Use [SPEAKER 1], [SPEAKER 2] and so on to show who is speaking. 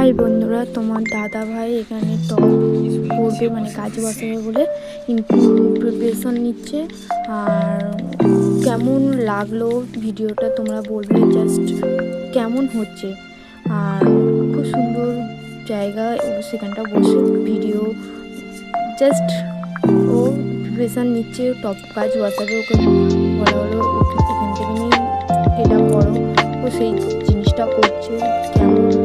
[SPEAKER 1] High বন্ধুরা, তোমার দাদা ভাই এখানে টপ করবে মানে কাজে বসাবে বলে প্রিপারেশন নিচ্ছে। আর কেমন লাগলো ভিডিওটা তোমরা বলবে, জাস্ট কেমন হচ্ছে। আর খুব সুন্দর জায়গা, সেখানটা বসে ভিডিও জাস্ট ও প্রিপারেশন নিচ্ছে, টপ কাজ বসাবে। ওকে বলা হলো এখান থেকে নিয়ে এটা করো, ও সেই জিনিসটা করছে। কেমন